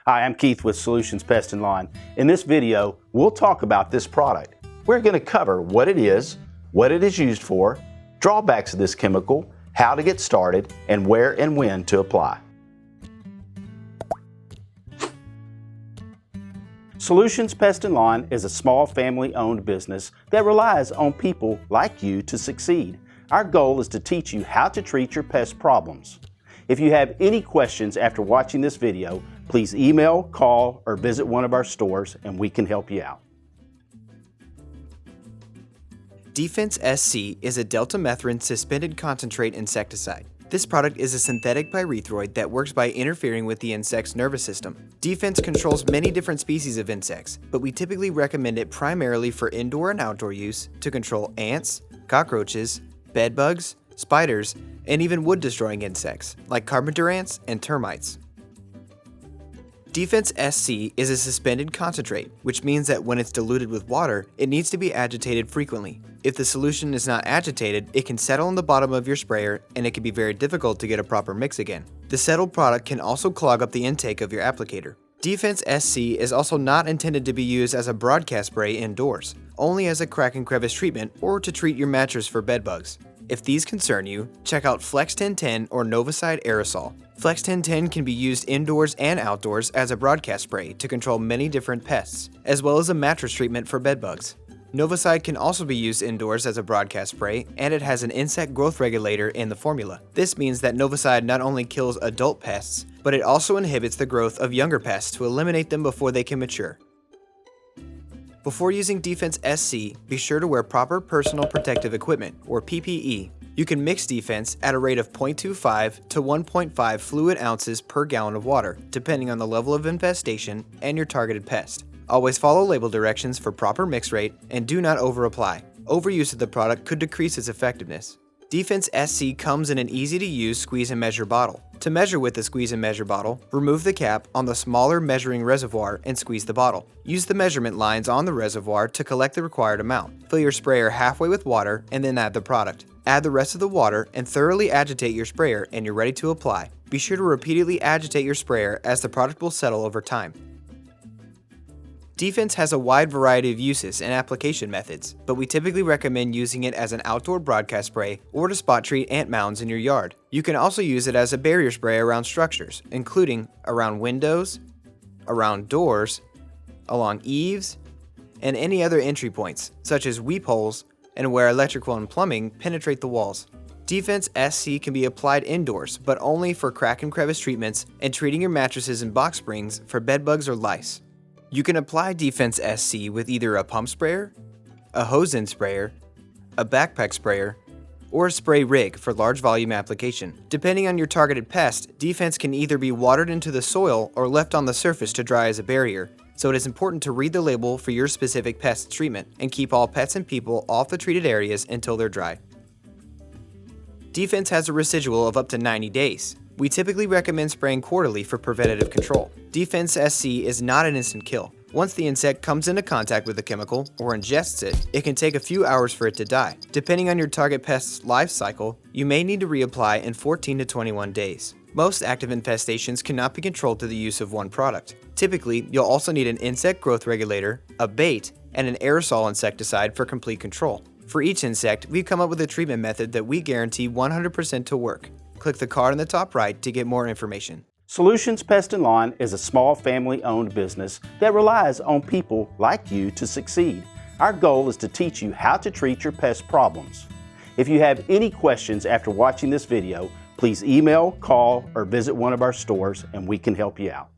Hi, I'm Keith with Solutions Pest and Lawn. In this video, we'll talk about this product. We're going to cover what it is used for, drawbacks of this chemical, how to get started, and where and when to apply. Solutions Pest and Lawn is a small family-owned business that relies on people like you to succeed. Our goal is to teach you how to treat your pest problems. If you have any questions after watching this video, please email, call, or visit one of our stores and we can help you out. D-Fense SC is a Deltamethrin suspended concentrate insecticide. This product is a synthetic pyrethroid that works by interfering with the insect's nervous system. D-Fense controls many different species of insects, but we typically recommend it primarily for indoor and outdoor use to control ants, cockroaches, bedbugs, spiders, and even wood-destroying insects like carpenter ants and termites. D-Fense SC is a suspended concentrate, which means that when it's diluted with water, it needs to be agitated frequently. If the solution is not agitated, it can settle on the bottom of your sprayer and it can be very difficult to get a proper mix again. The settled product can also clog up the intake of your applicator. D-Fense SC is also not intended to be used as a broadcast spray indoors, only as a crack and crevice treatment or to treat your mattress for bedbugs. If these concern you, check out Flex 1010 or Novicide Aerosol. Flex 1010 can be used indoors and outdoors as a broadcast spray to control many different pests, as well as a mattress treatment for bedbugs. Novicide can also be used indoors as a broadcast spray, and it has an insect growth regulator in the formula. This means that Novicide not only kills adult pests, but it also inhibits the growth of younger pests to eliminate them before they can mature. Before using D-Fense SC, be sure to wear proper personal protective equipment, or PPE. You can mix D-Fense at a rate of 0.25 to 1.5 fluid ounces per gallon of water, depending on the level of infestation and your targeted pest. Always follow label directions for proper mix rate and do not over-apply. Overuse of the product could decrease its effectiveness. D-Fense SC comes in an easy-to-use squeeze and measure bottle. To measure with the squeeze and measure bottle, remove the cap on the smaller measuring reservoir and squeeze the bottle. Use the measurement lines on the reservoir to collect the required amount. Fill your sprayer halfway with water and then add the product. Add the rest of the water and thoroughly agitate your sprayer and you're ready to apply. Be sure to repeatedly agitate your sprayer as the product will settle over time. D-Fense has a wide variety of uses and application methods, but we typically recommend using it as an outdoor broadcast spray or to spot treat ant mounds in your yard. You can also use it as a barrier spray around structures, including around windows, around doors, along eaves, and any other entry points, such as weep holes and where electrical and plumbing penetrate the walls. D-Fense SC can be applied indoors, but only for crack and crevice treatments and treating your mattresses and box springs for bedbugs or lice. You can apply D-Fense SC with either a pump sprayer, a hose-in sprayer, a backpack sprayer, or a spray rig for large volume application. Depending on your targeted pest, D-Fense can either be watered into the soil or left on the surface to dry as a barrier, so it is important to read the label for your specific pest treatment and keep all pets and people off the treated areas until they're dry. D-Fense has a residual of up to 90 days. We typically recommend spraying quarterly for preventative control. D-Fense SC is not an instant kill. Once the insect comes into contact with the chemical or ingests it, it can take a few hours for it to die. Depending on your target pest's life cycle, you may need to reapply in 14 to 21 days. Most active infestations cannot be controlled through the use of one product. Typically, you'll also need an insect growth regulator, a bait, and an aerosol insecticide for complete control. For each insect, we've come up with a treatment method that we guarantee 100% to work. Click the card in the top right to get more information. Solutions Pest and Lawn is a small family-owned business that relies on people like you to succeed. Our goal is to teach you how to treat your pest problems. If you have any questions after watching this video, please email, call, or visit one of our stores and we can help you out.